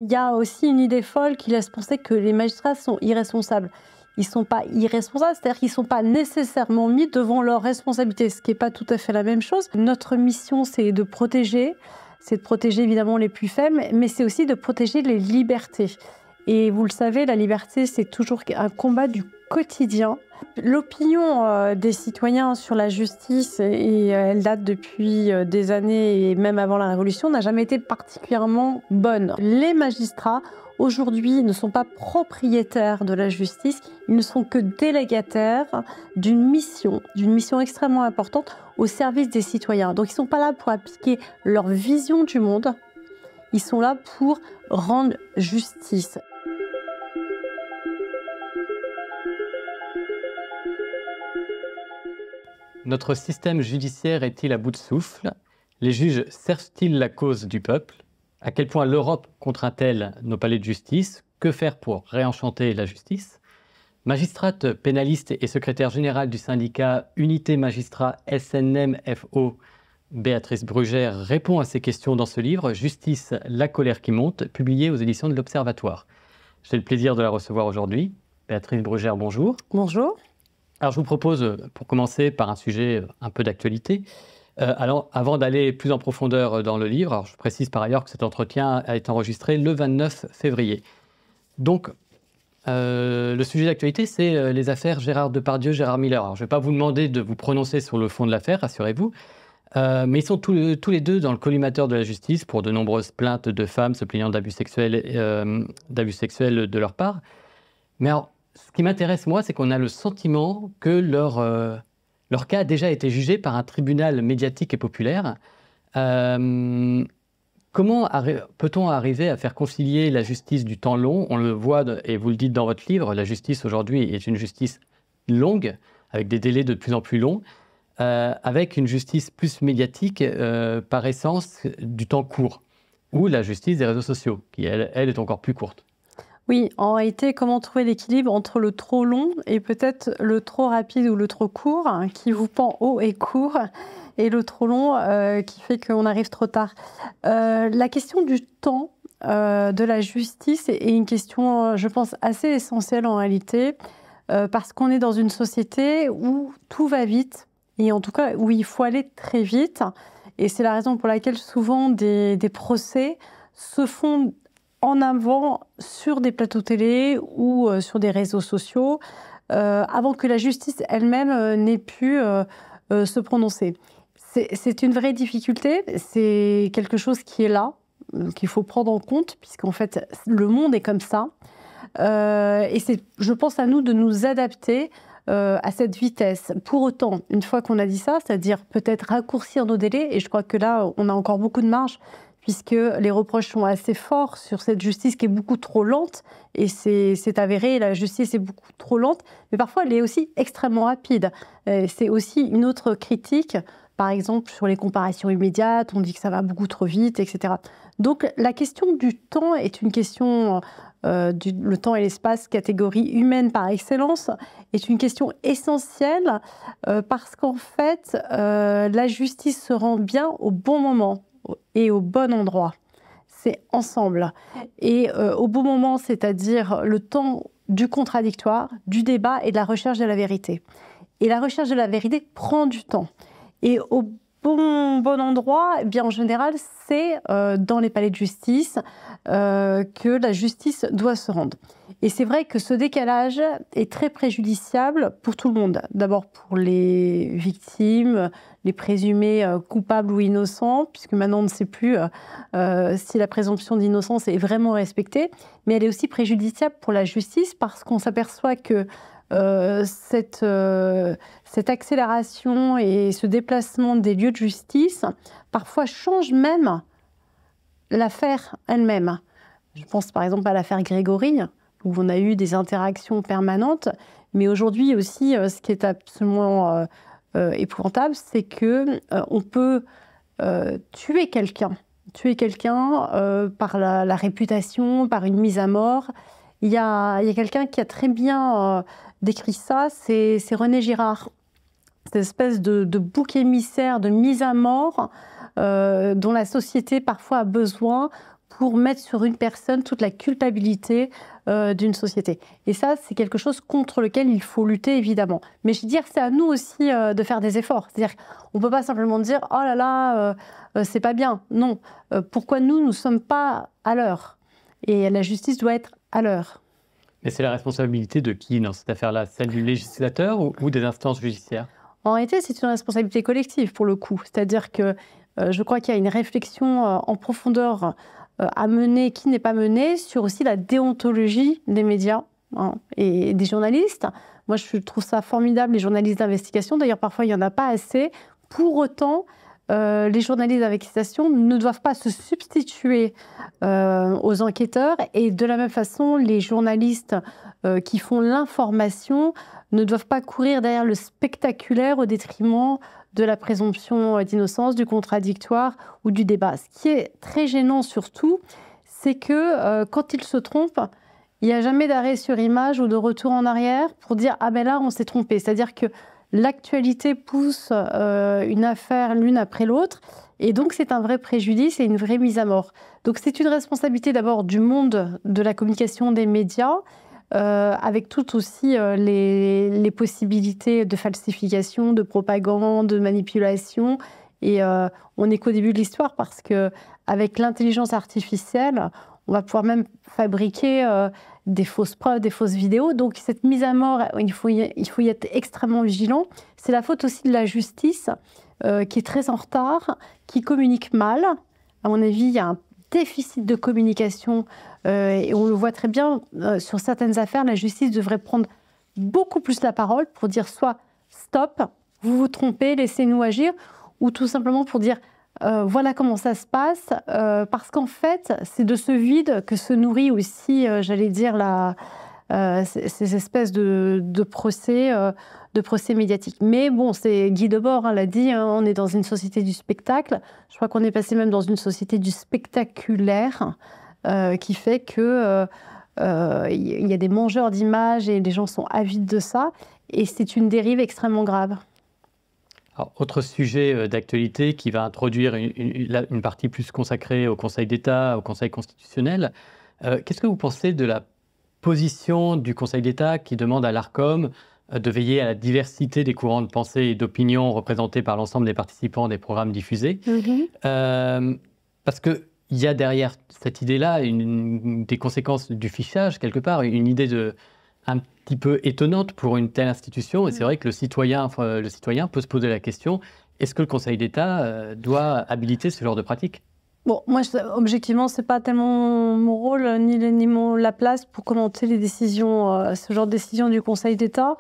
Il y a aussi une idée folle qui laisse penser que les magistrats sont irresponsables. Ils ne sont pas irresponsables, c'est-à-dire qu'ils ne sont pas nécessairement mis devant leurs responsabilités, ce qui n'est pas tout à fait la même chose. Notre mission, c'est de protéger évidemment les plus faibles, mais c'est aussi de protéger les libertés. Et vous le savez, la liberté, c'est toujours un combat du quotidien. L'opinion des citoyens sur la justice, et elle date depuis des années et même avant la Révolution, n'a jamais été particulièrement bonne. Les magistrats, aujourd'hui, ne sont pas propriétaires de la justice, ils ne sont que délégataires d'une mission extrêmement importante au service des citoyens. Donc ils ne sont pas là pour appliquer leur vision du monde, ils sont là pour rendre justice. Notre système judiciaire est-il à bout de souffle? Les juges servent-ils la cause du peuple? À quel point l'Europe contraint-elle nos palais de justice? Que faire pour réenchanter la justice? Magistrate pénaliste et secrétaire générale du syndicat Unité Magistrats SNMFO, Béatrice Brugère répond à ces questions dans ce livre « Justice, la colère qui monte », publié aux éditions de l'Observatoire. J'ai le plaisir de la recevoir aujourd'hui. Béatrice Brugère, bonjour. Bonjour. Alors, je vous propose, pour commencer, par un sujet un peu d'actualité. Alors, avant d'aller plus en profondeur dans le livre, alors je précise par ailleurs que cet entretien a été enregistré le 29 février. Donc, le sujet d'actualité, c'est les affaires Gérard Depardieu, Gérard Miller. Alors, je ne vais pas vous demander de vous prononcer sur le fond de l'affaire, rassurez-vous, mais ils sont tous les deux dans le collimateur de la justice pour de nombreuses plaintes de femmes se plaignant d'abus sexuels de leur part. Mais alors, ce qui m'intéresse, moi, c'est qu'on a le sentiment que leur cas a déjà été jugé par un tribunal médiatique et populaire. Comment peut-on arriver à faire concilier la justice du temps long? On le voit, et vous le dites dans votre livre, la justice aujourd'hui est une justice longue, avec des délais de plus en plus longs, avec une justice plus médiatique, par essence, du temps court, ou la justice des réseaux sociaux, qui, elle est encore plus courte. Oui, en réalité, comment trouver l'équilibre entre le trop long et peut-être le trop rapide ou le trop court, hein, qui vous pend haut et court, et le trop long qui fait qu'on arrive trop tard. La question du temps de la justice est une question, je pense, assez essentielle en réalité, parce qu'on est dans une société où tout va vite, et en tout cas où il faut aller très vite. Et c'est la raison pour laquelle souvent des procès se font en avant sur des plateaux télé ou sur des réseaux sociaux, avant que la justice elle-même n'ait pu se prononcer. C'est une vraie difficulté, c'est quelque chose qui est là, qu'il faut prendre en compte, puisqu'en fait, le monde est comme ça. Et c'est, je pense, à nous de nous adapter à cette vitesse. Pour autant, une fois qu'on a dit ça, c'est-à-dire peut-être raccourcir nos délais, et je crois que là, on a encore beaucoup de marge, puisque les reproches sont assez forts sur cette justice qui est beaucoup trop lente, et c'est avéré, la justice est beaucoup trop lente, mais parfois elle est aussi extrêmement rapide. C'est aussi une autre critique, par exemple sur les comparations immédiates, on dit que ça va beaucoup trop vite, etc. Donc la question du temps est une question, le temps et l'espace, catégorie humaine par excellence, est une question essentielle, parce qu'en fait, la justice se rend bien au bon moment et au bon endroit. C'est ensemble. Et au bon moment, c'est-à-dire le temps du contradictoire, du débat et de la recherche de la vérité. Et la recherche de la vérité prend du temps. Et au bon endroit, eh bien, en général, c'est dans les palais de justice que la justice doit se rendre. Et c'est vrai que ce décalage est très préjudiciable pour tout le monde. D'abord pour les victimes, les présumés coupables ou innocents, puisque maintenant on ne sait plus si la présomption d'innocence est vraiment respectée, mais elle est aussi préjudiciable pour la justice parce qu'on s'aperçoit que cette accélération et ce déplacement des lieux de justice parfois change même l'affaire elle-même. Je pense par exemple à l'affaire Grégory, où on a eu des interactions permanentes, mais aujourd'hui aussi, ce qui est absolument épouvantable, c'est que on peut tuer quelqu'un par la réputation, par une mise à mort. Il y a quelqu'un qui a très bien décrit ça, c'est René Girard. Cette espèce de bouc émissaire, de mise à mort dont la société parfois a besoin pour mettre sur une personne toute la culpabilité d'une société. Et ça, c'est quelque chose contre lequel il faut lutter, évidemment. Mais je veux dire, c'est à nous aussi de faire des efforts. C'est-à-dire qu'on ne peut pas simplement dire « Oh là là, c'est pas bien ». Non. Pourquoi nous ne sommes pas à l'heure? Et la justice doit être à l'heure. Mais c'est la responsabilité de qui dans cette affaire-là? Celle du législateur ou des instances judiciaires? En réalité, c'est une responsabilité collective pour le coup. C'est-à-dire que je crois qu'il y a une réflexion en profondeur à mener, qui n'est pas menée, sur aussi la déontologie des médias et des journalistes. Moi, je trouve ça formidable, les journalistes d'investigation. D'ailleurs, parfois, il n'y en a pas assez. Pour autant, les journalistes d'investigation ne doivent pas se substituer aux enquêteurs. Et de la même façon, les journalistes qui font l'information ne doivent pas courir derrière le spectaculaire au détriment de la présomption d'innocence, du contradictoire ou du débat. Ce qui est très gênant surtout, c'est que quand ils se trompent, il n'y a jamais d'arrêt sur image ou de retour en arrière pour dire « Ah ben là, on s'est trompé ». C'est-à-dire que l'actualité pousse une affaire l'une après l'autre et donc c'est un vrai préjudice et une vraie mise à mort. Donc c'est une responsabilité d'abord du monde de la communication des médias, avec toutes aussi les possibilités de falsification, de propagande, de manipulation. Et on n'est qu'au début de l'histoire parce qu'avec l'intelligence artificielle, on va pouvoir même fabriquer des fausses preuves, des fausses vidéos. Donc cette mise à mort, il faut y être extrêmement vigilant. C'est la faute aussi de la justice qui est très en retard, qui communique mal. À mon avis, il y a un déficit de communication et on le voit très bien sur certaines affaires. La justice devrait prendre beaucoup plus la parole pour dire soit stop, vous vous trompez, laissez-nous agir, ou tout simplement pour dire voilà comment ça se passe, parce qu'en fait c'est de ce vide que se nourrit aussi, j'allais dire, ces espèces de procès médiatiques. Mais bon, c'est Guy Debord l'a dit, on est dans une société du spectacle. Je crois qu'on est passé même dans une société du spectaculaire, qui fait que y a des mangeurs d'images et les gens sont avides de ça. Et c'est une dérive extrêmement grave. Alors, autre sujet d'actualité qui va introduire une partie plus consacrée au Conseil d'État, au Conseil constitutionnel. Qu'est-ce que vous pensez de la position du Conseil d'État qui demande à l'Arcom de veiller à la diversité des courants de pensée et d'opinion représentés par l'ensemble des participants des programmes diffusés? Parce qu'il y a derrière cette idée-là des conséquences du fichage, quelque part, une idée un petit peu étonnante pour une telle institution. Et c'est vrai que le citoyen peut se poser la question, est-ce que le Conseil d'État doit habiliter ce genre de pratique? Bon, moi, objectivement, ce n'est pas tellement mon rôle, ni la place pour commenter les décisions, ce genre de décisions du Conseil d'État.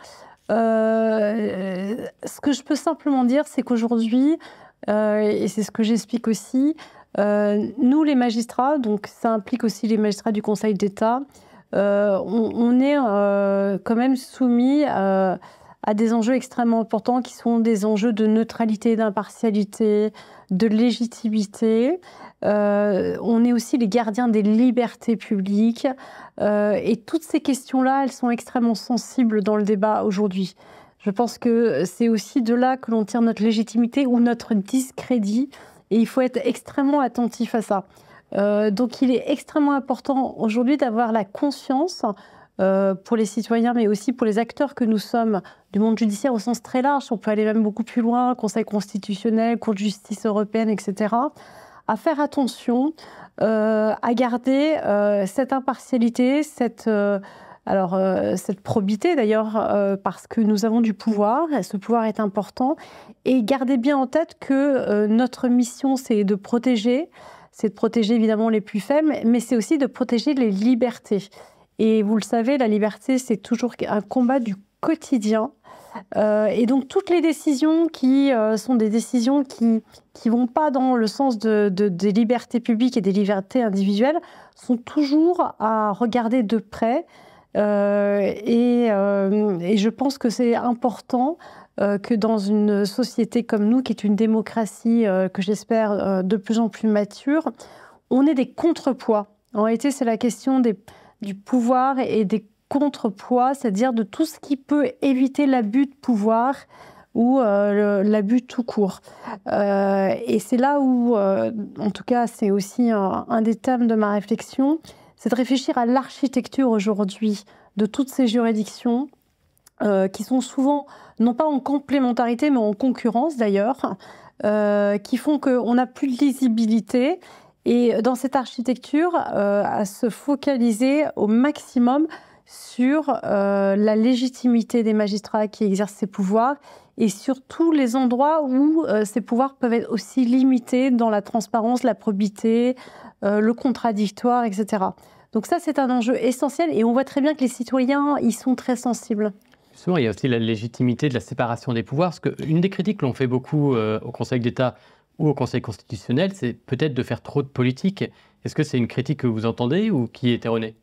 Ce que je peux simplement dire, c'est qu'aujourd'hui, et c'est ce que j'explique aussi, nous, les magistrats, donc ça implique aussi les magistrats du Conseil d'État, on est quand même soumis à des enjeux extrêmement importants qui sont des enjeux de neutralité, d'impartialité, de légitimité. On est aussi les gardiens des libertés publiques. Et toutes ces questions-là, elles sont extrêmement sensibles dans le débat aujourd'hui. Je pense que c'est aussi de là que l'on tire notre légitimité ou notre discrédit. Et il faut être extrêmement attentif à ça. Donc il est extrêmement important aujourd'hui d'avoir la conscience pour les citoyens, mais aussi pour les acteurs que nous sommes du monde judiciaire au sens très large. On peut aller même beaucoup plus loin, Conseil constitutionnel, Cour de justice européenne, etc. À faire attention, à garder cette impartialité, cette probité d'ailleurs, parce que nous avons du pouvoir, et ce pouvoir est important. Et gardez bien en tête que notre mission, c'est de protéger évidemment les plus faibles, mais c'est aussi de protéger les libertés. Et vous le savez, la liberté, c'est toujours un combat du quotidien. Et donc, toutes les décisions qui sont des décisions qui vont pas dans le sens des libertés publiques et des libertés individuelles sont toujours à regarder de près. Et je pense que c'est important que dans une société comme nous, qui est une démocratie que j'espère de plus en plus mature, on ait des contrepoids. En réalité, c'est la question du pouvoir et des contrepoids, c'est-à-dire de tout ce qui peut éviter l'abus de pouvoir ou l'abus tout court. Et c'est là où, en tout cas, c'est aussi un des thèmes de ma réflexion, c'est de réfléchir à l'architecture aujourd'hui de toutes ces juridictions qui sont souvent, non pas en complémentarité, mais en concurrence d'ailleurs, qui font qu'on n'a plus de lisibilité. Et dans cette architecture, à se focaliser au maximum sur la légitimité des magistrats qui exercent ces pouvoirs et sur tous les endroits où ces pouvoirs peuvent être aussi limités dans la transparence, la probité, le contradictoire, etc. Donc ça, c'est un enjeu essentiel et on voit très bien que les citoyens y sont très sensibles. Souvent, il y a aussi la légitimité de la séparation des pouvoirs, parce qu'une des critiques que l'on fait beaucoup au Conseil d'État ou au Conseil constitutionnel, c'est peut-être de faire trop de politique. Est-ce que c'est une critique que vous entendez ou qui est erronée?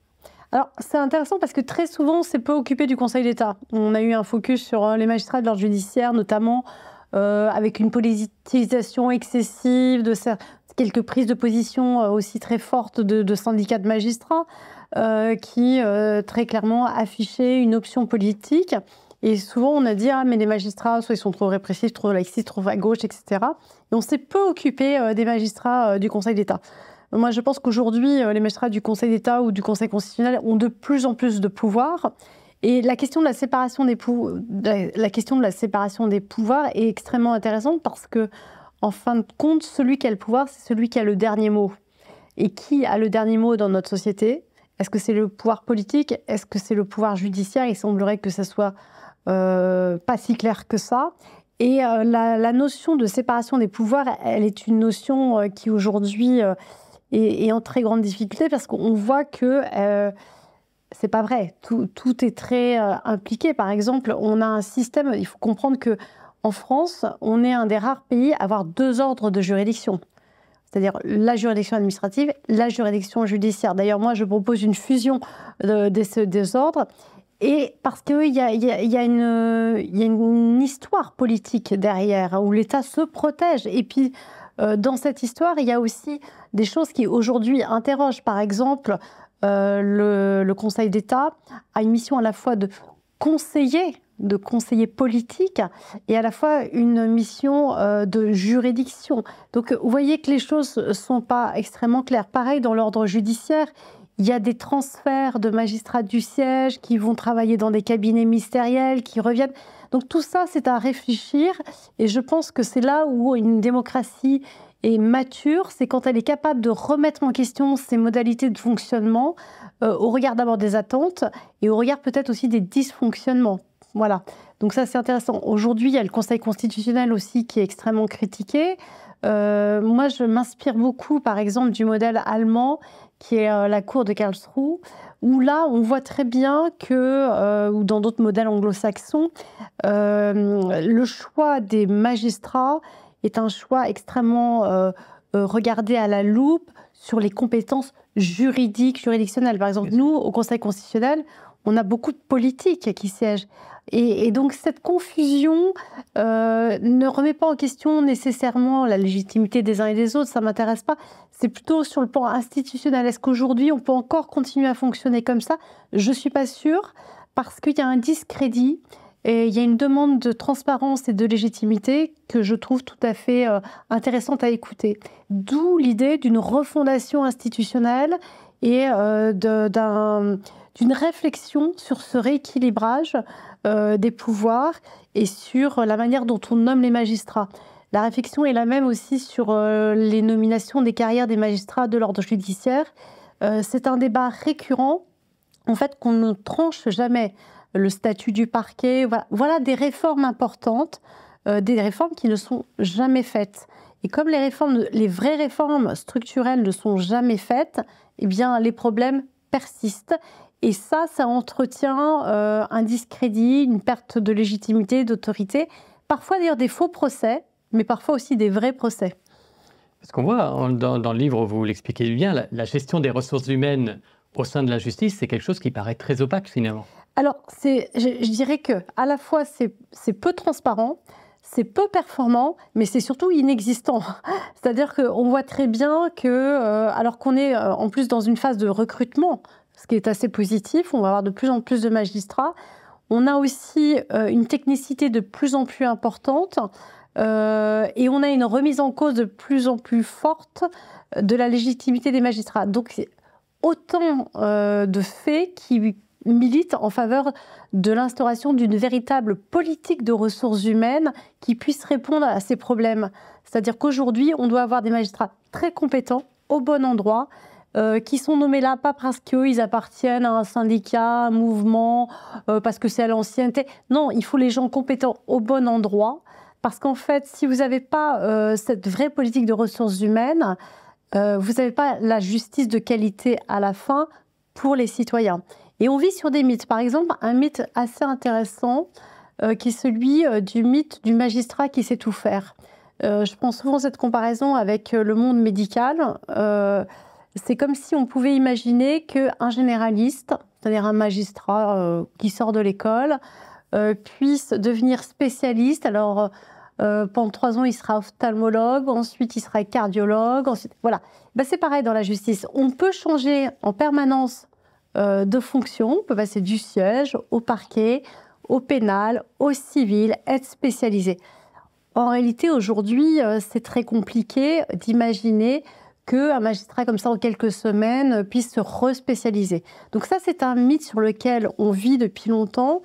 Alors, c'est intéressant parce que très souvent, c'est peu occupé du Conseil d'État. On a eu un focus sur les magistrats de l'ordre judiciaire, notamment avec une politisation excessive, quelques prises de position aussi très fortes de syndicats de magistrats qui très clairement affichaient une option politique. Et souvent, on a dit « Ah, mais les magistrats, soit ils sont trop répressifs, trop laxistes, trop à gauche, etc. » Et on s'est peu occupé des magistrats du Conseil d'État. Moi, je pense qu'aujourd'hui, les magistrats du Conseil d'État ou du Conseil constitutionnel ont de plus en plus de pouvoir. Et la question de la séparation des pouvoirs est extrêmement intéressante parce que, en fin de compte, celui qui a le pouvoir, c'est celui qui a le dernier mot. Et qui a le dernier mot dans notre société? Est-ce que c'est le pouvoir politique? Est-ce que c'est le pouvoir judiciaire? Il semblerait que ça soit pas si clair que ça. Et la notion de séparation des pouvoirs, elle est une notion qui aujourd'hui est en très grande difficulté parce qu'on voit que c'est pas vrai. Tout est très impliqué. Par exemple, on a un système, il faut comprendre qu'en France, on est un des rares pays à avoir 2 ordres de juridiction. C'est-à-dire la juridiction administrative, la juridiction judiciaire. D'ailleurs, moi, je propose une fusion des 2 ordres. Et parce qu'il y a une histoire politique derrière, où l'État se protège. Et puis, dans cette histoire, il y a aussi des choses qui aujourd'hui interrogent. Par exemple, le Conseil d'État a une mission à la fois de conseiller politique et à la fois une mission de juridiction. Donc, vous voyez que les choses ne sont pas extrêmement claires. Pareil, dans l'ordre judiciaire, il y a des transferts de magistrats du siège qui vont travailler dans des cabinets ministériels, qui reviennent. Donc tout ça, c'est à réfléchir. Et je pense que c'est là où une démocratie est mature, c'est quand elle est capable de remettre en question ses modalités de fonctionnement au regard d'abord des attentes et au regard peut-être aussi des dysfonctionnements. Voilà. Donc ça, c'est intéressant. Aujourd'hui, il y a le Conseil constitutionnel aussi qui est extrêmement critiqué. Moi, je m'inspire beaucoup, par exemple, du modèle allemand qui est la cour de Karlsruhe, où là, on voit très bien que, ou dans d'autres modèles anglo-saxons, le choix des magistrats est un choix extrêmement regardé à la loupe sur les compétences juridiques, juridictionnelles. Par exemple, nous, au Conseil constitutionnel, on a beaucoup de politiques qui siègent. Et donc cette confusion ne remet pas en question nécessairement la légitimité des uns et des autres, ça ne m'intéresse pas. C'est plutôt sur le plan institutionnel. Est-ce qu'aujourd'hui on peut encore continuer à fonctionner comme ça? Je ne suis pas sûre, parce qu'il y a un discrédit et il y a une demande de transparence et de légitimité que je trouve tout à fait intéressante à écouter. D'où l'idée d'une refondation institutionnelle et d'une réflexion sur ce rééquilibrage des pouvoirs et sur la manière dont on nomme les magistrats. La réflexion est la même aussi sur les nominations des carrières des magistrats de l'ordre judiciaire. C'est un débat récurrent, en fait, qu'on ne tranche jamais. Le statut du parquet, voilà des réformes importantes, des réformes qui ne sont jamais faites. Et comme les vraies réformes structurelles ne sont jamais faites, eh bien, les problèmes persistent. Et ça entretient un discrédit, une perte de légitimité, d'autorité. Parfois d'ailleurs des faux procès, mais parfois aussi des vrais procès. Parce qu'on voit dans le livre, vous l'expliquez bien, la gestion des ressources humaines au sein de la justice, c'est quelque chose qui paraît très opaque finalement. Alors, je dirais que à la fois c'est peu transparent, c'est peu performant, mais c'est surtout inexistant. C'est-à-dire qu'on voit très bien que, alors qu'on est en plus dans une phase de recrutement, ce qui est assez positif, on va avoir de plus en plus de magistrats, On a aussi une technicité de plus en plus importante et on a une remise en cause de plus en plus forte de la légitimité des magistrats. Donc autant de faits qui militent en faveur de l'instauration d'une véritable politique de ressources humaines qui puisse répondre à ces problèmes. C'est-à-dire qu'aujourd'hui, on doit avoir des magistrats très compétents, au bon endroit, qui sont nommés là pas parce qu'ils appartiennent à un syndicat, un mouvement, parce que c'est à l'ancienneté. Non, il faut les gens compétents au bon endroit, parce qu'en fait, si vous n'avez pas cette vraie politique de ressources humaines, vous n'avez pas la justice de qualité à la fin pour les citoyens. Et on vit sur des mythes. Par exemple, un mythe assez intéressant qui est celui du mythe du magistrat qui sait tout faire. Je prends souvent cette comparaison avec le monde médical. C'est comme si on pouvait imaginer qu'un généraliste, c'est-à-dire un magistrat qui sort de l'école, puisse devenir spécialiste. Alors, pendant 3 ans, il sera ophtalmologue, ensuite il sera cardiologue, ensuite... Voilà. Ben, c'est pareil dans la justice. On peut changer en permanence de fonction, on peut passer du siège au parquet, au pénal, au civil, être spécialisé. En réalité, aujourd'hui, c'est très compliqué d'imaginer qu'un magistrat comme ça, en quelques semaines, puisse se respécialiser. Donc ça, c'est un mythe sur lequel on vit depuis longtemps.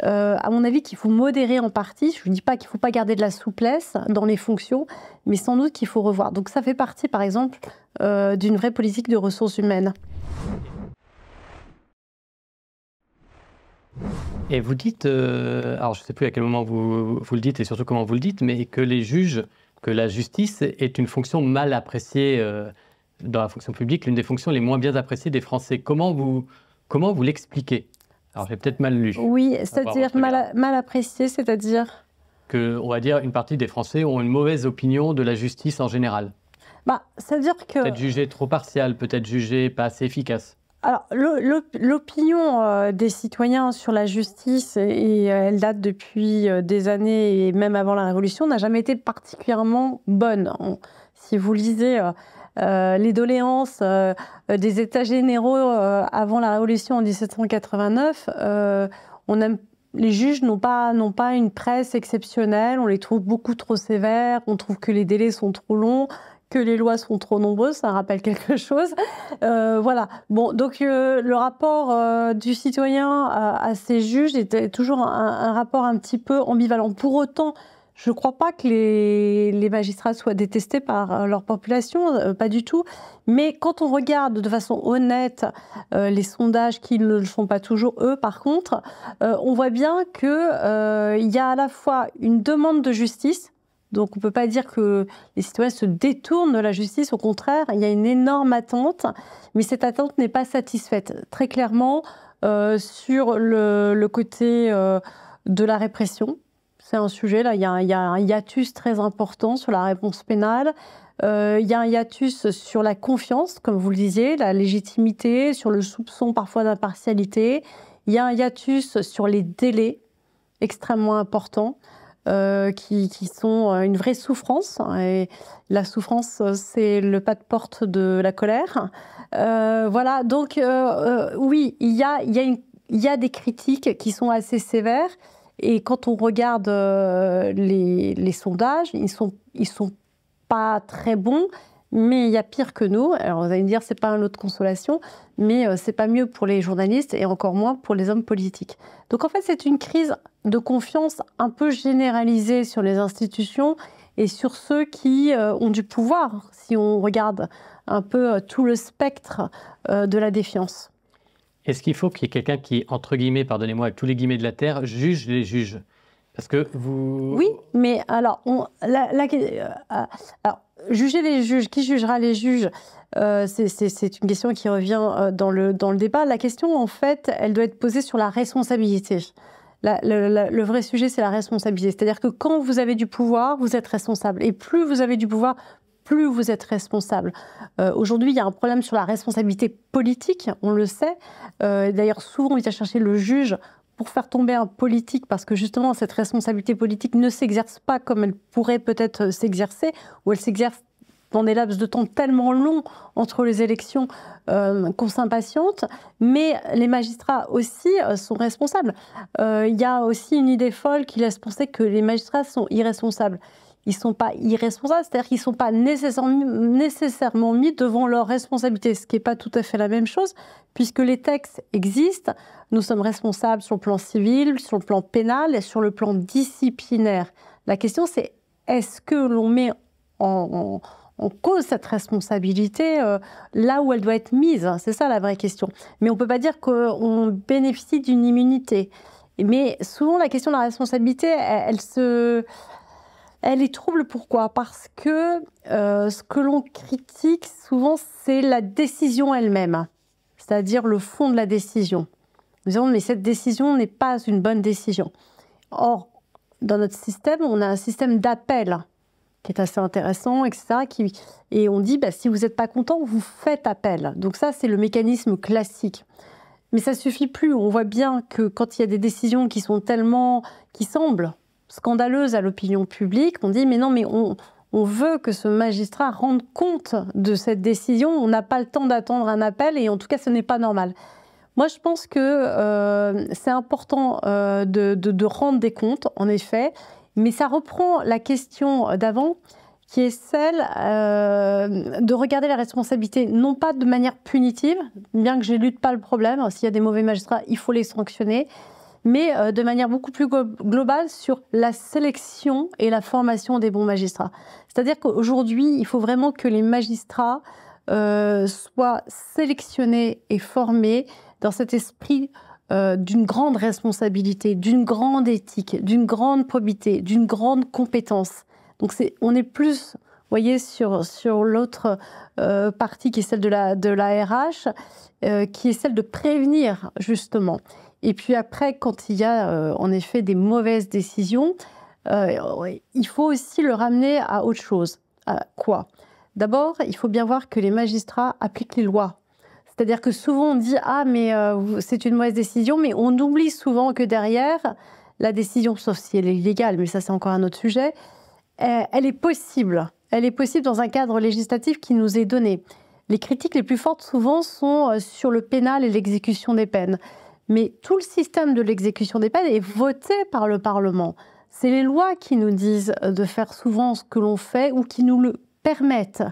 À mon avis, qu'il faut modérer en partie. Je ne dis pas qu'il ne faut pas garder de la souplesse dans les fonctions, mais sans doute qu'il faut revoir. Donc ça fait partie, par exemple, d'une vraie politique de ressources humaines. Et vous dites, alors je ne sais plus à quel moment vous le dites et surtout comment vous le dites, mais que les juges, que la justice est une fonction mal appréciée dans la fonction publique, l'une des fonctions les moins bien appréciées des Français. Comment vous l'expliquez? Alors j'ai peut-être mal lu. Oui, c'est-à-dire mal appréciée, c'est-à-dire que, on va dire, une partie des Français ont une mauvaise opinion de la justice en général. Bah, c'est-à-dire que... Peut-être jugée trop partiale, peut-être jugée pas assez efficace. Alors, l'opinion des citoyens sur la justice, et elle date depuis des années, et même avant la Révolution, n'a jamais été particulièrement bonne. Si vous lisez les doléances des États généraux avant la Révolution en 1789, les juges n'ont pas une presse exceptionnelle, on les trouve beaucoup trop sévères, on trouve que les délais sont trop longs, que les lois sont trop nombreuses, ça rappelle quelque chose. Voilà. Bon, donc le rapport du citoyen à ces juges est toujours un rapport un petit peu ambivalent. Pour autant, je ne crois pas que les magistrats soient détestés par leur population, pas du tout. Mais quand on regarde de façon honnête les sondages, qui ne le font pas toujours, eux, par contre, on voit bien qu'il y a à la fois une demande de justice. Donc on ne peut pas dire que les citoyens se détournent de la justice, au contraire, il y a une énorme attente, mais cette attente n'est pas satisfaite. Très clairement, sur le côté de la répression, c'est un sujet, là, il y a un hiatus très important sur la réponse pénale, il y a un hiatus sur la confiance, comme vous le disiez, la légitimité, sur le soupçon parfois d'impartialité, il y a un hiatus sur les délais extrêmement importants, qui sont une vraie souffrance. Et la souffrance, c'est le pas de porte de la colère. Voilà, donc oui, il y a des critiques qui sont assez sévères. Et quand on regarde les sondages, ils sont pas très bons. Mais il y a pire que nous. Alors vous allez me dire, c'est pas un lot de consolation, mais c'est pas mieux pour les journalistes et encore moins pour les hommes politiques. Donc en fait, c'est une crise de confiance un peu généralisée sur les institutions et sur ceux qui ont du pouvoir, si on regarde un peu tout le spectre de la défiance. Est-ce qu'il faut qu'il y ait quelqu'un qui, entre guillemets, pardonnez-moi, avec tous les guillemets de la terre, juge les juges? Parce que vous... Oui, mais alors, juger les juges, qui jugera les juges, c'est une question qui revient dans le débat. La question, en fait, elle doit être posée sur la responsabilité. Le vrai sujet, c'est la responsabilité. C'est-à-dire que quand vous avez du pouvoir, vous êtes responsable. Et plus vous avez du pouvoir, plus vous êtes responsable. Aujourd'hui, il y a un problème sur la responsabilité politique, on le sait. D'ailleurs, souvent, on vient chercher le juge pour faire tomber un politique, parce que justement, cette responsabilité politique ne s'exerce pas comme elle pourrait peut-être s'exercer, ou elle s'exerce dans des laps de temps tellement longs entre les élections qu'on s'impatiente, mais les magistrats aussi sont responsables. Il y a aussi une idée folle qui laisse penser que les magistrats sont irresponsables. Ils ne sont pas irresponsables, c'est-à-dire qu'ils ne sont pas nécessairement mis devant leurs responsabilités, ce qui n'est pas tout à fait la même chose, puisque les textes existent. Nous sommes responsables sur le plan civil, sur le plan pénal et sur le plan disciplinaire. La question, c'est est-ce que l'on met en cause cette responsabilité là où elle doit être mise? C'est ça la vraie question. Mais on ne peut pas dire qu'on bénéficie d'une immunité. Mais souvent, la question de la responsabilité, elle est trouble. Pourquoi? Parce que ce que l'on critique souvent, c'est la décision elle-même, c'est-à-dire le fond de la décision. Nous disons, mais cette décision n'est pas une bonne décision. Or, dans notre système, on a un système d'appel qui est assez intéressant, etc. Et on dit, si vous n'êtes pas content, vous faites appel. Donc ça, c'est le mécanisme classique. Mais ça ne suffit plus. On voit bien que quand il y a des décisions qui semblent scandaleuses à l'opinion publique, on dit, mais non, mais on veut que ce magistrat rende compte de cette décision. On n'a pas le temps d'attendre un appel et en tout cas, ce n'est pas normal. Moi, je pense que c'est important de rendre des comptes, en effet, mais ça reprend la question d'avant, qui est celle de regarder la responsabilité, non pas de manière punitive, bien que j'élude pas le problème, s'il y a des mauvais magistrats, il faut les sanctionner, mais de manière beaucoup plus globale sur la sélection et la formation des bons magistrats. C'est-à-dire qu'aujourd'hui, il faut vraiment que les magistrats soient sélectionnés et formés dans cet esprit d'une grande responsabilité, d'une grande éthique, d'une grande probité, d'une grande compétence. Donc on est plus, vous voyez, sur l'autre partie qui est celle de la RH, qui est celle de prévenir justement. Et puis après, quand il y a en effet des mauvaises décisions, il faut aussi le ramener à autre chose. À quoi? D'abord, il faut bien voir que les magistrats appliquent les lois. C'est-à-dire que souvent on dit « Ah, mais c'est une mauvaise décision », mais on oublie souvent que derrière, la décision, sauf si elle est illégale, mais ça c'est encore un autre sujet, elle est possible. Elle est possible dans un cadre législatif qui nous est donné. Les critiques les plus fortes souvent sont sur le pénal et l'exécution des peines. Mais tout le système de l'exécution des peines est voté par le Parlement. C'est les lois qui nous disent de faire souvent ce que l'on fait ou qui nous le permettent.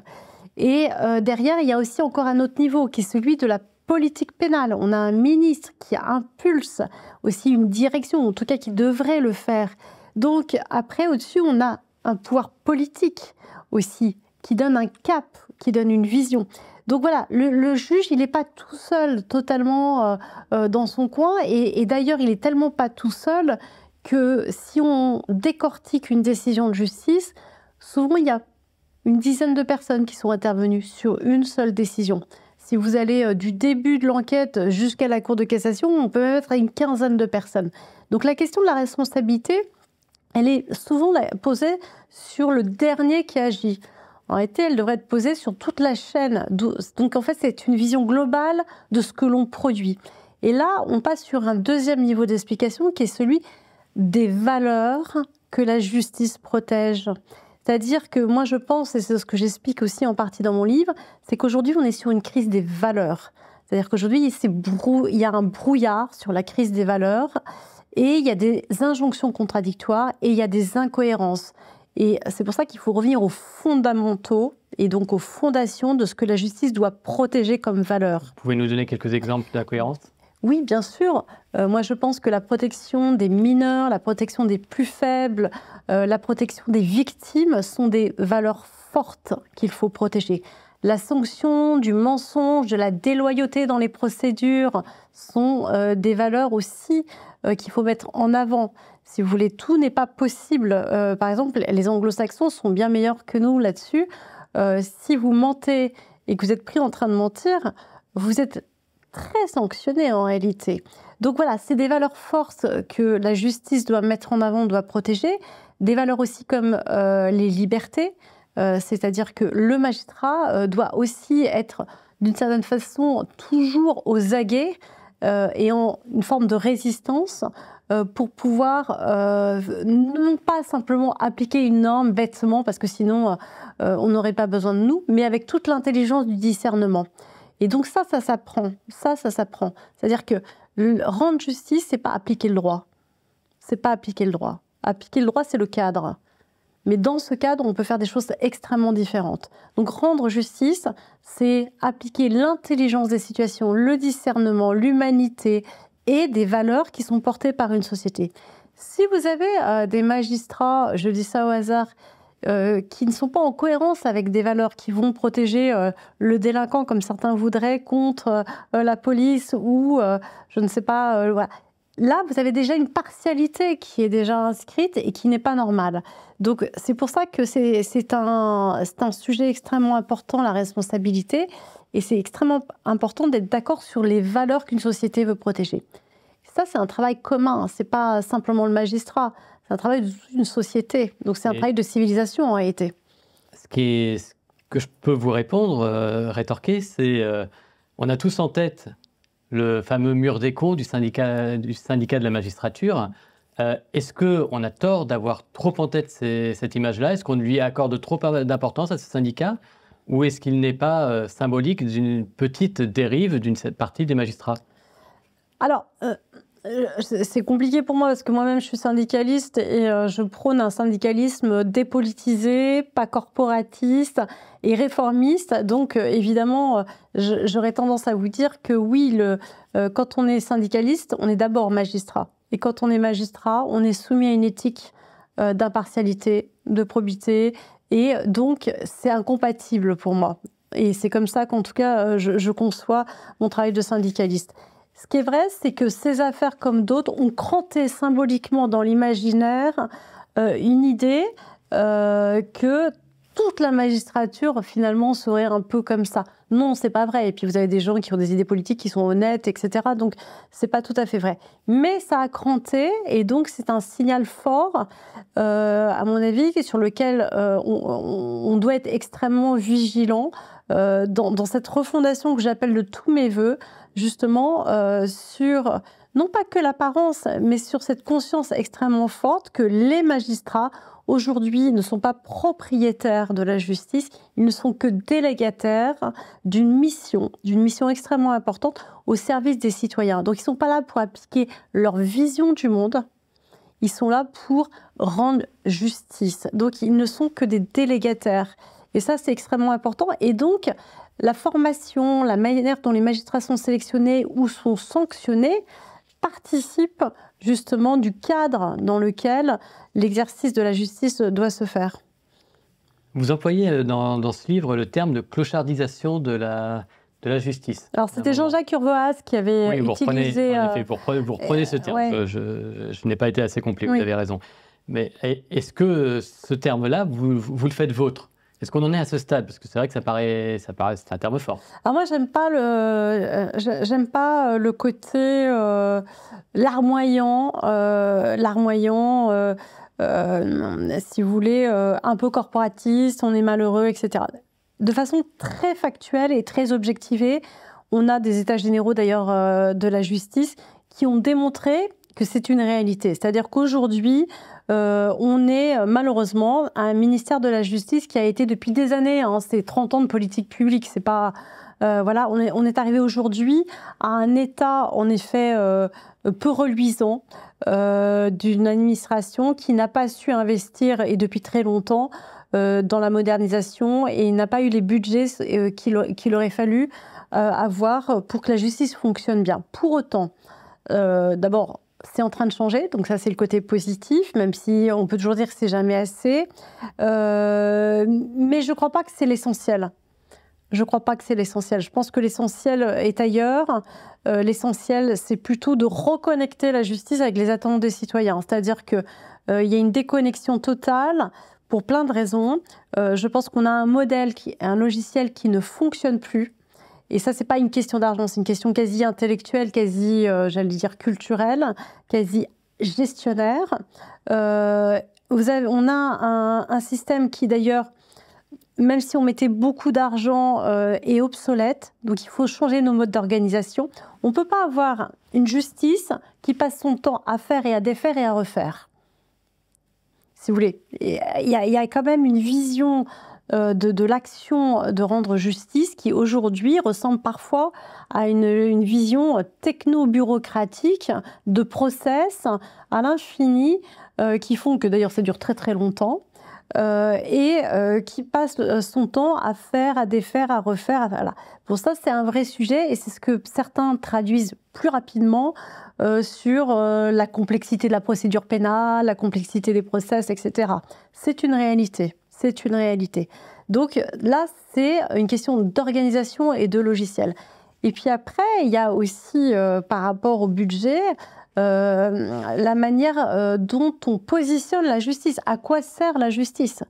Et derrière, il y a aussi encore un autre niveau qui est celui de la politique pénale. On a un ministre qui impulse aussi une direction, en tout cas qui devrait le faire. Donc après, au-dessus, on a un pouvoir politique aussi qui donne un cap, qui donne une vision. Donc voilà, le juge, il n'est pas tout seul totalement dans son coin. Et d'ailleurs, il n'est tellement pas tout seul que si on décortique une décision de justice, souvent il y a une dizaine de personnes qui sont intervenues sur une seule décision. Si vous allez du début de l'enquête jusqu'à la Cour de cassation, on peut mettre à une quinzaine de personnes. Donc la question de la responsabilité, elle est souvent posée sur le dernier qui agit. En réalité, elle devrait être posée sur toute la chaîne. Donc en fait, c'est une vision globale de ce que l'on produit. Et là, on passe sur un deuxième niveau d'explication qui est celui des valeurs que la justice protège. C'est-à-dire que moi, je pense, et c'est ce que j'explique aussi en partie dans mon livre, c'est qu'aujourd'hui, on est sur une crise des valeurs. C'est-à-dire qu'aujourd'hui, il y a un brouillard sur la crise des valeurs et il y a des injonctions contradictoires et il y a des incohérences. Et c'est pour ça qu'il faut revenir aux fondamentaux et donc aux fondations de ce que la justice doit protéger comme valeur. Vous pouvez nous donner quelques exemples d'incohérences ? Oui, bien sûr. Moi, je pense que la protection des mineurs, la protection des plus faibles, la protection des victimes sont des valeurs fortes qu'il faut protéger. La sanction du mensonge, de la déloyauté dans les procédures sont des valeurs aussi qu'il faut mettre en avant. Si vous voulez, tout n'est pas possible. Par exemple, les anglo-saxons sont bien meilleurs que nous là-dessus. Si vous mentez et que vous êtes pris en train de mentir, vous êtes très sanctionné en réalité. Donc voilà, c'est des valeurs fortes que la justice doit mettre en avant, doit protéger. Des valeurs aussi comme les libertés, c'est-à-dire que le magistrat doit aussi être d'une certaine façon toujours aux aguets et en une forme de résistance pour pouvoir non pas simplement appliquer une norme bêtement, parce que sinon on n'aurait pas besoin de nous, mais avec toute l'intelligence du discernement. Et donc ça s'apprend. Ça s'apprend. C'est-à-dire que rendre justice, c'est pas appliquer le droit. C'est pas appliquer le droit. Appliquer le droit, c'est le cadre. Mais dans ce cadre, on peut faire des choses extrêmement différentes. Donc rendre justice, c'est appliquer l'intelligence des situations, le discernement, l'humanité et des valeurs qui sont portées par une société. Si vous avez des magistrats, je dis ça au hasard, qui ne sont pas en cohérence avec des valeurs qui vont protéger le délinquant, comme certains voudraient, contre la police ou, je ne sais pas, voilà. Là, vous avez déjà une partialité qui est déjà inscrite et qui n'est pas normale. Donc, c'est pour ça que c'est un sujet extrêmement important, la responsabilité, et c'est extrêmement important d'être d'accord sur les valeurs qu'une société veut protéger. Ça, c'est un travail commun, c'est pas simplement le magistrat, c'est un travail d'une société. Donc, c'est un travail de civilisation en réalité. Ce que je peux vous répondre, rétorquer, c'est on a tous en tête le fameux mur d'écho du syndicat de la magistrature. Est-ce qu'on a tort d'avoir trop en tête cette image-là? Est-ce qu'on lui accorde trop d'importance à ce syndicat? Ou est-ce qu'il n'est pas symbolique d'une petite dérive d'une partie des magistrats? Alors, c'est compliqué pour moi parce que moi-même je suis syndicaliste et je prône un syndicalisme dépolitisé, pas corporatiste et réformiste. Donc évidemment, j'aurais tendance à vous dire que oui, quand on est syndicaliste, on est d'abord magistrat. Et quand on est magistrat, on est soumis à une éthique d'impartialité, de probité. Et donc c'est incompatible pour moi. Et c'est comme ça qu'en tout cas, je conçois mon travail de syndicaliste. Ce qui est vrai, c'est que ces affaires, comme d'autres, ont cranté symboliquement dans l'imaginaire une idée que toute la magistrature, finalement, serait un peu comme ça. Non, c'est pas vrai. Et puis, vous avez des gens qui ont des idées politiques qui sont honnêtes, etc. Donc, c'est pas tout à fait vrai. Mais ça a cranté, et donc, c'est un signal fort, à mon avis, sur lequel on doit être extrêmement vigilant dans cette refondation que j'appelle de tous mes voeux, justement sur, non pas que l'apparence, mais sur cette conscience extrêmement forte que les magistrats, aujourd'hui, ne sont pas propriétaires de la justice, ils ne sont que délégataires d'une mission extrêmement importante au service des citoyens. Donc ils ne sont pas là pour appliquer leur vision du monde, ils sont là pour rendre justice. Donc ils ne sont que des délégataires. Et ça, c'est extrêmement important. Et donc, la formation, la manière dont les magistrats sont sélectionnés ou sont sanctionnés participe justement du cadre dans lequel l'exercice de la justice doit se faire. Vous employez dans ce livre le terme de clochardisation de la justice. Alors c'était Jean-Jacques Urvoas qui avait utilisé... Vous reprenez ce terme, ouais. Je n'ai pas été assez complet, oui. Vous avez raison. Mais est-ce que ce terme-là, vous le faites vôtre? Est-ce qu'on en est à ce stade? Parce que c'est vrai que ça paraît c'est un terme fort. Alors moi, j'aime pas le côté larmoyant, si vous voulez, un peu corporatiste, on est malheureux, etc. De façon très factuelle et très objectivée, on a des états généraux d'ailleurs de la justice qui ont démontré que c'est une réalité. C'est-à-dire qu'aujourd'hui, on est malheureusement à un ministère de la Justice qui a été depuis des années, c'est 30 ans de politique publique, c'est pas... voilà, on est arrivé aujourd'hui à un état en effet peu reluisant d'une administration qui n'a pas su investir, et depuis très longtemps, dans la modernisation, et n'a pas eu les budgets qu'il aurait fallu avoir pour que la justice fonctionne bien. Pour autant, d'abord, c'est en train de changer, donc ça c'est le côté positif, même si on peut toujours dire que c'est jamais assez. Mais je ne crois pas que c'est l'essentiel. Je ne crois pas que c'est l'essentiel. Je pense que l'essentiel est ailleurs. L'essentiel, c'est plutôt de reconnecter la justice avec les attentes des citoyens. C'est-à-dire qu'il y a une déconnexion totale pour plein de raisons. Je pense qu'on a un logiciel qui ne fonctionne plus. Et ça, ce n'est pas une question d'argent, c'est une question quasi intellectuelle, quasi, j'allais dire, culturelle, quasi gestionnaire. On a un système qui, d'ailleurs, même si on mettait beaucoup d'argent, est obsolète. Donc il faut changer nos modes d'organisation. On ne peut pas avoir une justice qui passe son temps à faire et à défaire et à refaire. Si vous voulez, il y a quand même une vision de l'action de rendre justice qui aujourd'hui ressemble parfois à une vision techno-bureaucratique de process à l'infini qui font que d'ailleurs ça dure très très longtemps. Qui passe son temps à faire, à défaire, à refaire. Voilà. Pour ça, c'est un vrai sujet et c'est ce que certains traduisent plus rapidement sur la complexité de la procédure pénale, la complexité des process, etc. C'est une réalité. C'est une réalité. Donc là, c'est une question d'organisation et de logiciel. Et puis après, il y a aussi, par rapport au budget, la manière dont on positionne la justice. À quoi sert la justice?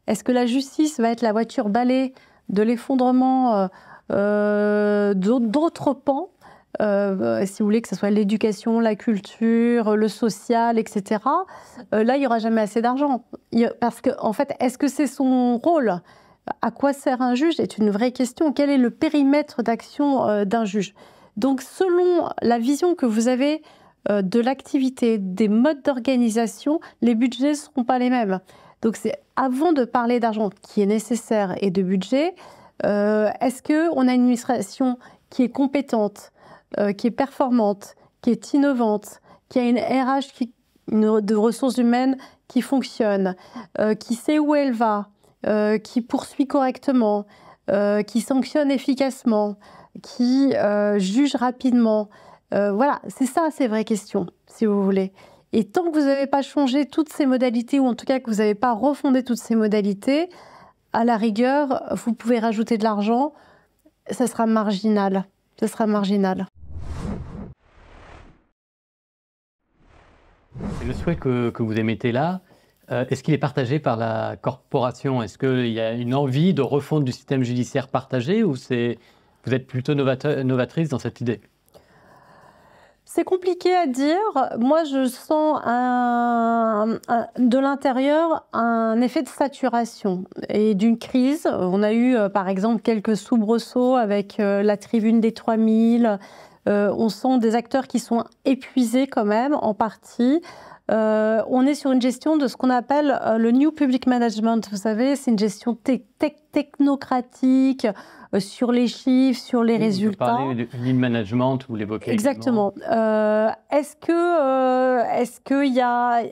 Est-ce que la justice va être la voiture balai de l'effondrement d'autres pans, si vous voulez, que ce soit l'éducation, la culture, le social, etc. Là, il n'y aura jamais assez d'argent. Parce que, en fait, est-ce que c'est son rôle? À quoi sert un juge est une vraie question. Quel est le périmètre d'action d'un juge? Donc, selon la vision que vous avez de l'activité, des modes d'organisation, les budgets ne seront pas les mêmes. Donc, c'est avant de parler d'argent qui est nécessaire et de budget, est-ce qu'on a une administration qui est compétente, qui est performante, qui est innovante, qui a une RH, de ressources humaines qui fonctionne, qui sait où elle va, qui poursuit correctement, qui sanctionne efficacement, qui juge rapidement. Voilà, c'est ça ces vraies questions, si vous voulez. Et tant que vous n'avez pas changé toutes ces modalités, ou en tout cas que vous n'avez pas refondé toutes ces modalités, à la rigueur, vous pouvez rajouter de l'argent, ça sera marginal. Ça sera marginal. Le souhait que vous émettez là, est-ce qu'il est partagé par la corporation? Est-ce qu'il y a une envie de refonte du système judiciaire partagé ou vous êtes plutôt novatrice dans cette idée? C'est compliqué à dire. Moi, je sens de l'intérieur un effet de saturation et d'une crise. On a eu, par exemple, quelques soubresauts avec la tribune des 3000. On sent des acteurs qui sont épuisés quand même, en partie. On est sur une gestion de ce qu'on appelle le New Public Management. Vous savez, c'est une gestion technocratique sur les chiffres, sur les résultats. Vous parlez de lean management, vous l'évoquez. Exactement. Est-ce qu'il y a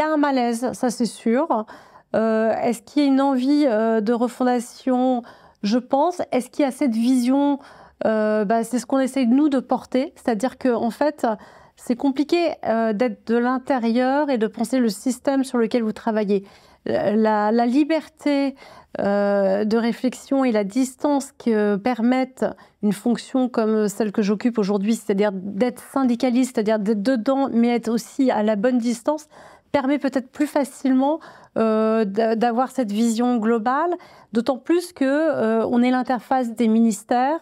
un malaise? Ça, c'est sûr. Est-ce qu'il y a une envie de refondation? Je pense. Est-ce qu'il y a cette vision? C'est ce qu'on essaye, nous, de porter. C'est-à-dire qu'en fait, c'est compliqué d'être de l'intérieur et de penser le système sur lequel vous travaillez. La liberté de réflexion et la distance que permettent une fonction comme celle que j'occupe aujourd'hui, c'est-à-dire d'être syndicaliste, c'est-à-dire d'être dedans, mais être aussi à la bonne distance, permet peut-être plus facilement d'avoir cette vision globale, d'autant plus qu'on est l'interface des ministères,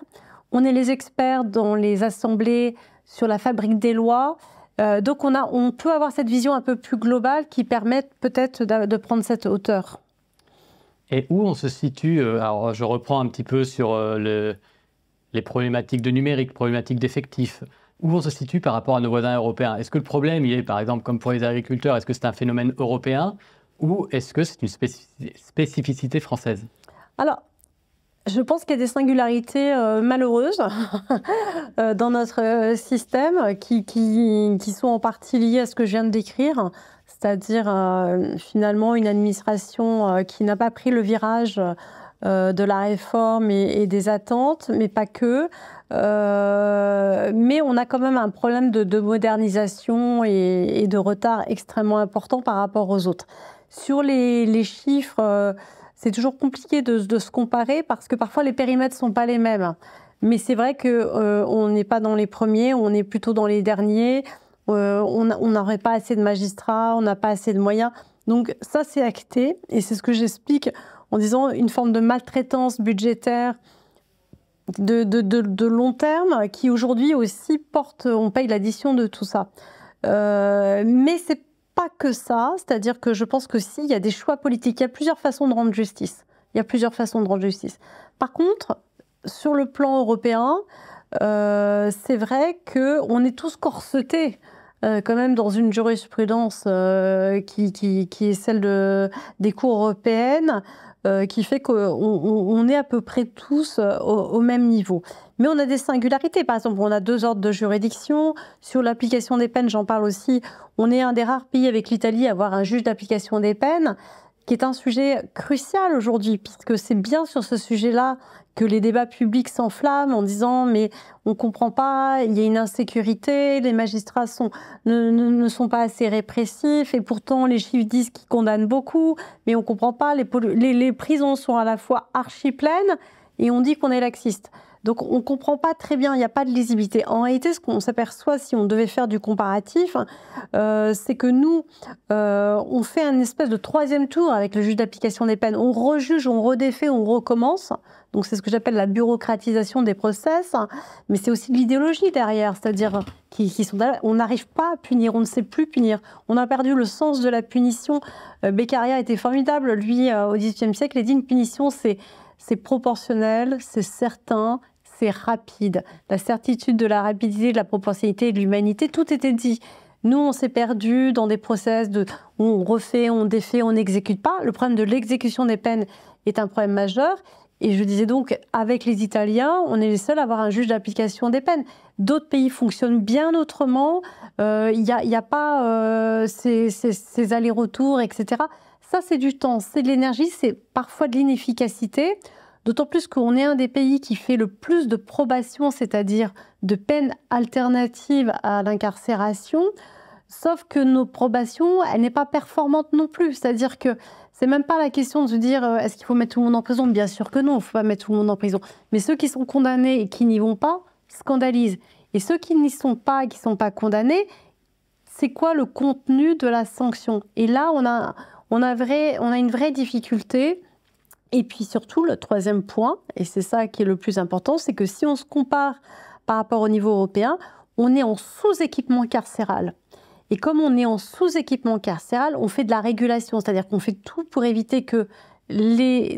on est les experts dans les assemblées sur la fabrique des lois. Donc on peut avoir cette vision un peu plus globale qui permet peut-être de prendre cette hauteur. Et où on se situe, alors je reprends un petit peu sur les problématiques de numérique, problématiques d'effectifs, où on se situe par rapport à nos voisins européens? Est-ce que le problème, il est par exemple comme pour les agriculteurs, est-ce que c'est un phénomène européen ou est-ce que c'est une spécificité française? Alors, je pense qu'il y a des singularités malheureuses dans notre système qui sont en partie liées à ce que je viens de décrire, c'est-à-dire finalement une administration qui n'a pas pris le virage de la réforme et des attentes, mais pas que. Mais on a quand même un problème de modernisation et de retard extrêmement important par rapport aux autres. Sur les chiffres, c'est toujours compliqué de se comparer parce que parfois les périmètres ne sont pas les mêmes. Mais c'est vrai qu'on n'est pas dans les premiers, on est plutôt dans les derniers. On n'aurait pas assez de magistrats, on n'a pas assez de moyens. Donc ça, c'est acté et c'est ce que j'explique en disant une forme de maltraitance budgétaire de long terme qui aujourd'hui aussi on paye l'addition de tout ça. Mais c'est pas que ça, c'est-à-dire que je pense que s'il y a des choix politiques, il y a plusieurs façons de rendre justice. Il y a plusieurs façons de rendre justice. Par contre, sur le plan européen, c'est vrai qu'on est tous corsetés quand même dans une jurisprudence qui est celle des cours européennes, qui fait qu'on est à peu près tous au même niveau. Mais on a des singularités. Par exemple, on a 2 ordres de juridiction. Sur l'application des peines, j'en parle aussi. On est un des rares pays avec l'Italie à avoir un juge d'application des peines, qui est un sujet crucial aujourd'hui, puisque c'est bien sur ce sujet-là que les débats publics s'enflamment en disant mais on ne comprend pas, il y a une insécurité, les magistrats ne sont pas assez répressifs et pourtant les chiffres disent qu'ils condamnent beaucoup, mais on ne comprend pas, les prisons sont à la fois archi pleines et on dit qu'on est laxiste. Donc on ne comprend pas très bien, il n'y a pas de lisibilité. En réalité, ce qu'on s'aperçoit si on devait faire du comparatif, c'est que nous, on fait un espèce de 3e tour avec le juge d'application des peines. On rejuge, on redéfait, on recommence. Donc c'est ce que j'appelle la bureaucratisation des process. Mais c'est aussi de l'idéologie derrière, c'est-à-dire on n'arrive pas à punir, on ne sait plus punir. On a perdu le sens de la punition. Beccaria était formidable, lui, au XVIIIe siècle, il dit une punition, c'est proportionnel, c'est certain, c'est rapide. La certitude de la rapidité, de la proportionnalité et de l'humanité, tout était dit. Nous, on s'est perdu dans des process où on refait, on défait, on n'exécute pas. Le problème de l'exécution des peines est un problème majeur. Et je disais donc, avec les Italiens, on est les seuls à avoir un juge d'application des peines. D'autres pays fonctionnent bien autrement. Il y a pas ces allers-retours, etc. Ça, c'est du temps, c'est de l'énergie, c'est parfois de l'inefficacité. D'autant plus qu'on est un des pays qui fait le plus de probation, c'est-à-dire de peines alternatives à l'incarcération. Sauf que nos probations, elle n'est pas performante non plus. C'est-à-dire que c'est même pas la question de se dire est-ce qu'il faut mettre tout le monde en prison? Bien sûr que non, il ne faut pas mettre tout le monde en prison. Mais ceux qui sont condamnés et qui n'y vont pas scandalisent. Et ceux qui n'y sont pas et qui ne sont pas condamnés, c'est quoi le contenu de la sanction? Et là, on a une vraie difficulté. Et puis surtout, le 3e point, et c'est ça qui est le plus important, c'est que si on se compare par rapport au niveau européen, on est en sous-équipement carcéral. Et comme on est en sous-équipement carcéral, on fait de la régulation, c'est-à-dire qu'on fait tout pour éviter que les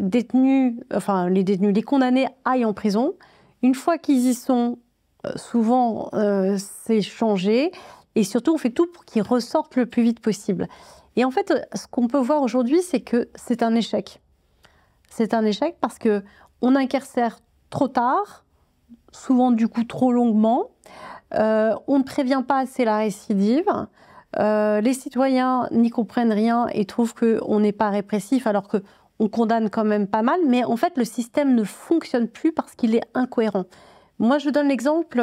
condamnés aillent en prison. Une fois qu'ils y sont, souvent c'est changé, et surtout on fait tout pour qu'ils ressortent le plus vite possible. Et en fait, ce qu'on peut voir aujourd'hui, c'est que c'est un échec. C'est un échec parce qu'on incarcère trop tard, souvent du coup trop longuement, on ne prévient pas assez la récidive, les citoyens n'y comprennent rien et trouvent qu'on n'est pas répressif alors qu'on condamne quand même pas mal, mais en fait le système ne fonctionne plus parce qu'il est incohérent. Moi je donne l'exemple,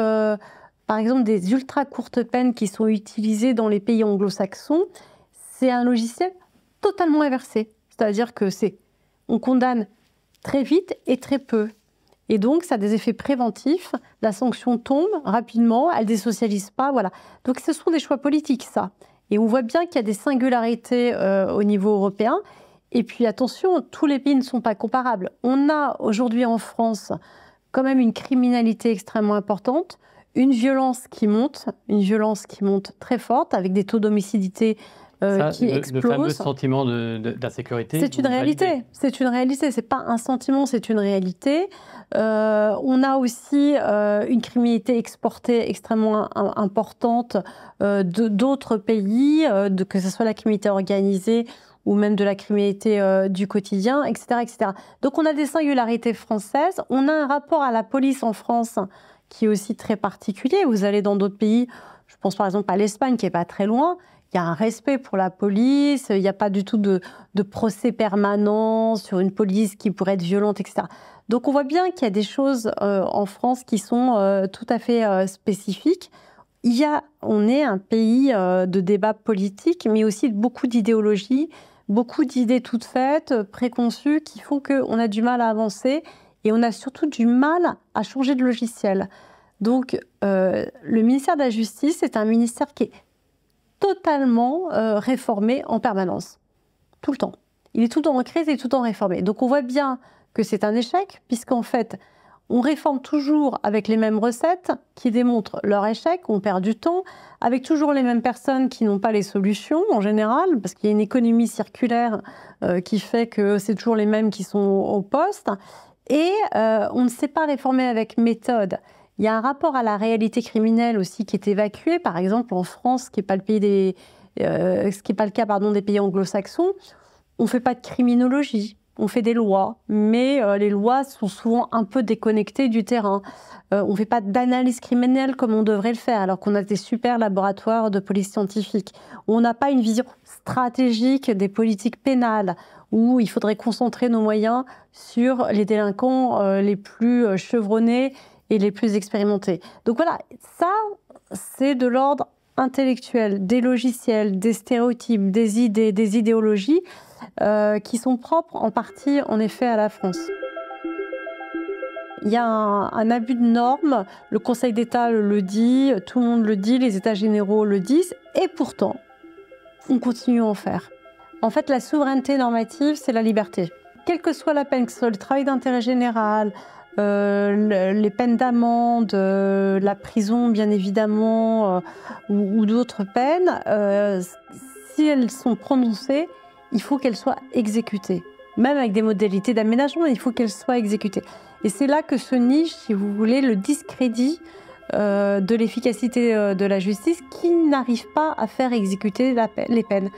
par exemple des ultra courtes peines qui sont utilisées dans les pays anglo-saxons, c'est un logiciel totalement inversé, c'est-à-dire que on condamne très vite et très peu. Et donc, ça a des effets préventifs. La sanction tombe rapidement, elle ne désocialise pas. Voilà. Donc, ce sont des choix politiques, ça. Et on voit bien qu'il y a des singularités au niveau européen. Et puis, attention, tous les pays ne sont pas comparables. On a aujourd'hui en France quand même une criminalité extrêmement importante, une violence qui monte très forte, avec des taux d'homicidité qui explose. Le fameux sentiment d'insécurité. C'est une réalité. C'est une réalité. C'est pas un sentiment, c'est une réalité. On a aussi une criminalité exportée extrêmement importante d'autres pays, que ce soit la criminalité organisée ou même de la criminalité du quotidien, etc., etc. Donc on a des singularités françaises. On a un rapport à la police en France qui est aussi très particulier. Vous allez dans d'autres pays, je pense par exemple à l'Espagne qui n'est pas très loin. Il y a un respect pour la police, il n'y a pas du tout de procès permanent sur une police qui pourrait être violente, etc. Donc on voit bien qu'il y a des choses en France qui sont tout à fait spécifiques. On est un pays de débat politique, mais aussi de beaucoup d'idéologies, beaucoup d'idées toutes faites, préconçues, qui font qu'on a du mal à avancer et on a surtout du mal à changer de logiciel. Donc le ministère de la Justice est un ministère qui est totalement réformé en permanence, tout le temps. Il est tout le temps en crise et tout le temps réformé. Donc on voit bien que c'est un échec, puisqu'en fait, On réforme toujours avec les mêmes recettes qui démontrent leur échec, on perd du temps, avec toujours les mêmes personnes qui n'ont pas les solutions en général, parce qu'il y a une économie circulaire qui fait que c'est toujours les mêmes qui sont au poste. Et on ne sait pas réformer avec méthode. Il y a un rapport à la réalité criminelle aussi qui est évacué, par exemple en France, ce qui n'est pas le pays ce qui n'est pas le cas des pays anglo-saxons. On ne fait pas de criminologie. On fait des lois, mais les lois sont souvent un peu déconnectées du terrain. On ne fait pas d'analyse criminelle comme on devrait le faire, alors qu'on a des super laboratoires de police scientifique. On n'a pas une vision stratégique des politiques pénales, où il faudrait concentrer nos moyens sur les délinquants les plus chevronnés et les plus expérimentés. Donc voilà, ça, c'est de l'ordre intellectuel, des logiciels, des stéréotypes, des idées, des idéologies, qui sont propres en partie, en effet, à la France. Il y a un abus de normes, le Conseil d'État le dit, tout le monde le dit, les États généraux le disent, et pourtant, on continue à en faire. En fait, la souveraineté normative, c'est la liberté. Quelle que soit la peine, que ce soit le travail d'intérêt général, les peines d'amende, la prison, bien évidemment, ou d'autres peines, si elles sont prononcées, il faut qu'elles soient exécutées. Même avec des modalités d'aménagement, il faut qu'elles soient exécutées. Et c'est là que se niche, si vous voulez, le discrédit de l'efficacité de la justice qui n'arrive pas à faire exécuter les peines.